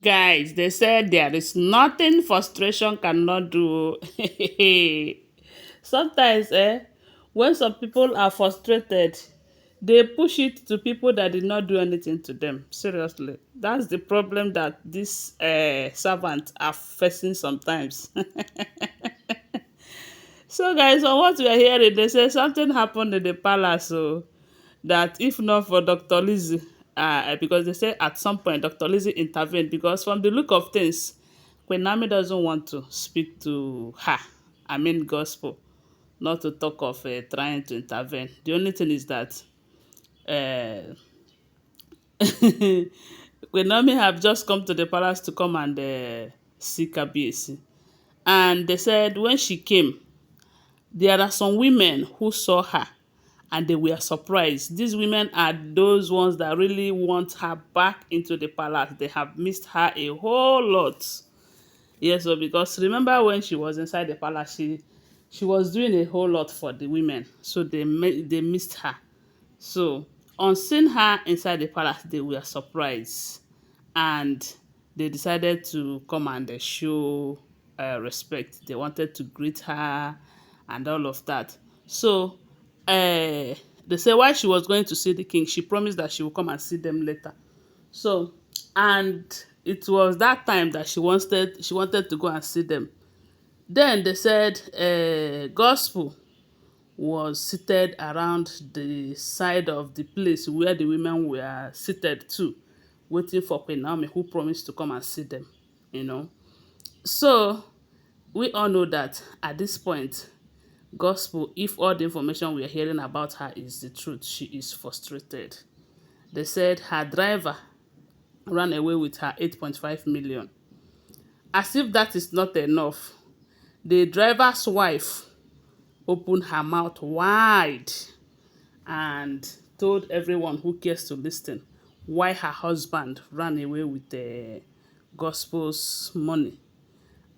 Guys, they said there is nothing frustration cannot do. Sometimes, when some people are frustrated, they push it to people that did not do anything to them. Seriously. That's the problem that these servants are facing sometimes. So, guys, on what we are hearing, they say something happened in the palace. So, that if not for Dr. Lizzy, because they say at some point Dr. Lizzy intervened because from the look of things, Queen Naomi doesn't want to speak to her. I mean gospel, not to talk of trying to intervene. The only thing is that uh, Queen Naomi have just come to the palace to come and see Kabiyesi. And they said when she came, there are some women who saw her and they were surprised. These women are those ones that really want her back into the palace. They have missed her a whole lot. Yes, so because remember when she was inside the palace, she was doing a whole lot for the women. So they missed her. So on seeing her inside the palace, they were surprised. And they decided to come and show respect. They wanted to greet her and all of that. So they say while she was going to see the king, she promised that she will come and see them later. So, and it was that time that she wanted to go and see them. Then they said gospel was seated around the side of the place where the women were seated too, waiting for Queen Naomi, who promised to come and see them, you know. So we all know that at this point, gospel, if all the information we are hearing about her is the truth, she is frustrated. They said her driver ran away with her 8.5 million. As if that is not enough, the driver's wife opened her mouth wide and told everyone who cares to listen why her husband ran away with the gospel's money.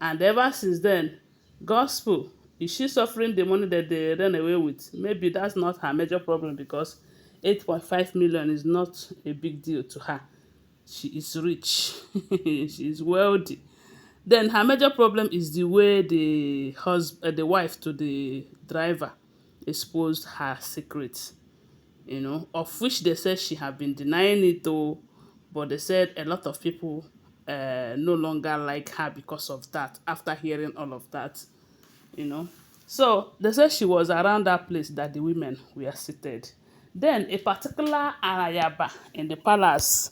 And ever since then, gospel, is she suffering the money that they ran away with? Maybe that's not her major problem because 8.5 million is not a big deal to her. She is rich. She is wealthy. Then her major problem is the way the wife to the driver exposed her secret, of which they said she had been denying it though, but they said a lot of people no longer like her because of that after hearing all of that, you know. So they said she was around that place that the women were seated. Then a particular Arayaba in the palace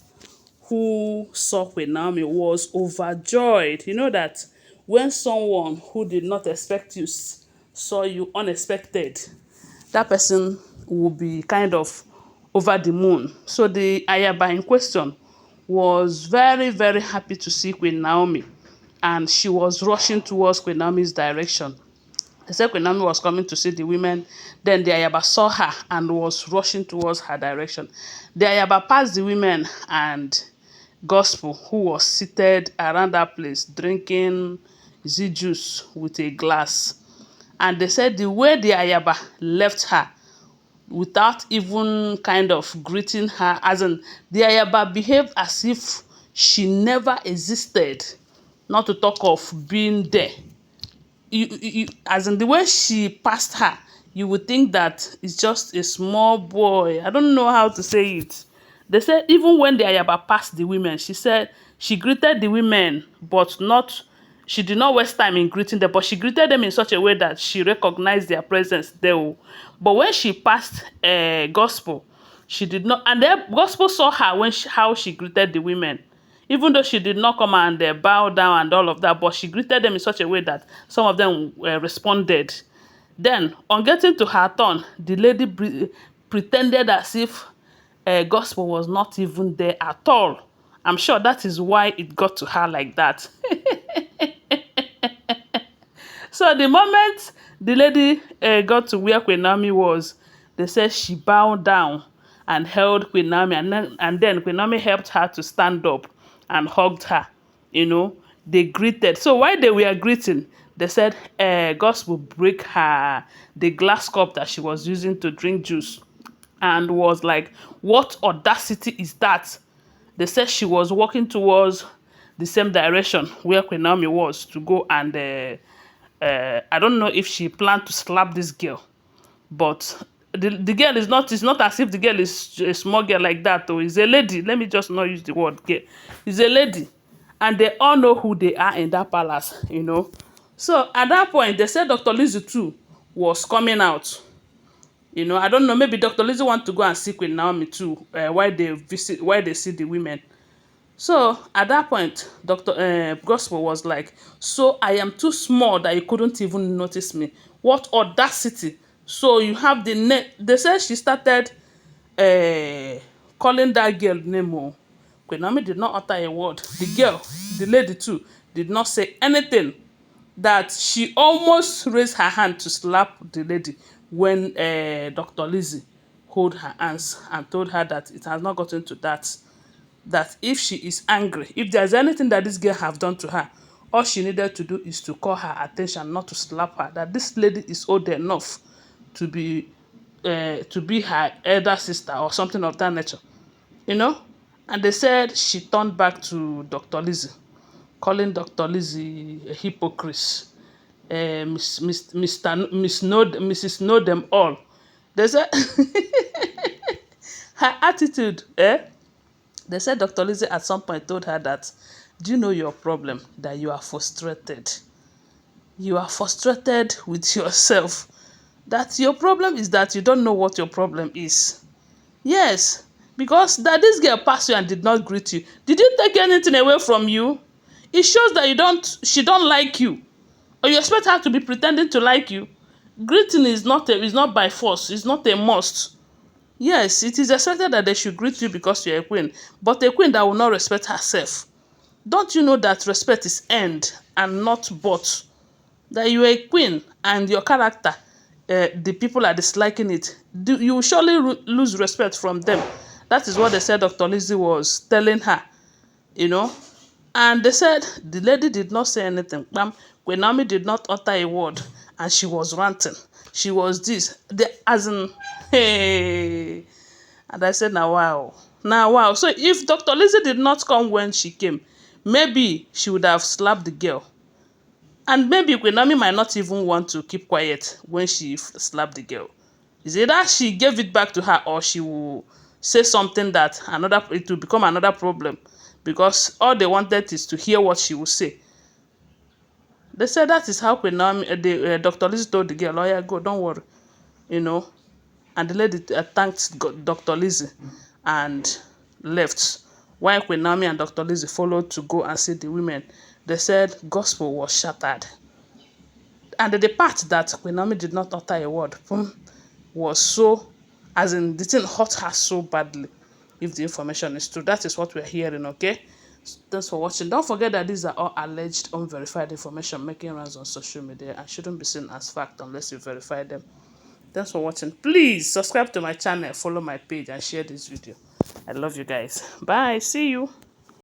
who saw Queen Naomi was overjoyed. You know that when someone who did not expect you saw you unexpected, that person will be kind of over the moon. So the Ayaba in question was very, very happy to see Queen Naomi, and she was rushing towards Queen Naomi's direction. They said Queen Naomi was coming to see the women. Then the Ayaba saw her and was rushing towards her direction. The Ayaba passed the women and gospel, who was seated around that place drinking z juice with a glass. And they said the way the Ayaba left her without even kind of greeting her, as in the Ayaba behaved as if she never existed, not to talk of being there. As in the way she passed her, you would think that it's just a small boy. I don't know how to say it. They said even when the Ayaba passed the women, she said she greeted the women, but not, she did not waste time in greeting them, but she greeted them in such a way that she recognized their presence there. Oh. But when she passed gospel, she did not, and the gospel saw her when how she greeted the women, even though she did not come and bow down and all of that, but she greeted them in such a way that some of them responded. Then, on getting to her turn, the lady pretended as if gospel was not even there at all. I'm sure that is why it got to her like that. So the moment the lady got to where Queen Naomi was, they said she bowed down and held Queen Naomi, and then Queen Naomi helped her to stand up and hugged her. They greeted. So while they were greeting, they said, Gospel break her the glass cup that she was using to drink juice, and was like, "What audacity is that?" They said she was walking towards the same direction where Queen Naomi was to go, and I don't know if she planned to slap this girl, but the girl is not, it's not as if the girl is a small girl like that, though. It's a lady. Let me just not use the word girl. It's a lady, and they all know who they are in that palace, you know. So at that point, they said Dr. Lizzy too was coming out. You know, I don't know, maybe Dr. Lizzy want to go and see Queen Naomi too, while they visit, while they see the women. So at that point, Dr. Gospel was like, so I am too small that you couldn't even notice me. What audacity. So you have the name. They said she started calling that girl name. Oh. Queen Naomi did not utter a word. The girl, the lady too, did not say anything. That she almost raised her hand to slap the lady when Dr. Lizzy hold her hands and told her that it has not gotten to that. That if she is angry, if there's anything that this girl have done to her, all she needed to do is to call her attention, not to slap her. That this lady is old enough to be her elder sister or something of that nature, you know. And they said she turned back to Dr. Lizzy, calling Dr. Lizzy a hypocrite, Mrs. Know Them All. They said her attitude, They said Dr. Lizzy at some point told her that, do you know your problem? That you are frustrated. You are frustrated with yourself. That your problem is that you don't know what your problem is. Yes, because that this girl passed you and did not greet you. Did you take anything away from you? It shows that she don't like you. Or you expect her to be pretending to like you. Greeting is not by force. It's not a must. Yes, it is expected that they should greet you because you're a queen, but a queen that will not respect herself. Don't you know that respect is earned and not bought? That you're a queen and your character, the people are disliking it. You will surely lose respect from them. That is what they said Dr. Lizzy was telling her, you know. And they said the lady did not say anything. Queen Naomi did not utter a word, and she was ranting. She was this, as in, hey. And I said, now wow. Now wow. So if Dr. Lizzy did not come when she came, maybe she would have slapped the girl. And maybe Queen Naomi might not even want to keep quiet when she slapped the girl. Is either she gave it back to her, or she will say something that it will become another problem. Because all they wanted is to hear what she will say. They said that is how Queen Naomi, Dr. Lizzy told the girl, oh yeah, go, don't worry. You know. And the lady thanked Dr. Lizzy and left. While Queen Naomi and Dr. Lizzy followed to go and see the women, they said gospel was shattered. And the part that Queen Naomi did not utter a word was so, as in the thing hurt her so badly. If the information is true, that is what we're hearing, okay? Thanks for watching. Don't forget that these are all alleged, unverified information making rounds on social media and shouldn't be seen as fact unless you verify them. Thanks for watching. Please subscribe to my channel, follow my page, and share this video. I love you guys. Bye. See you.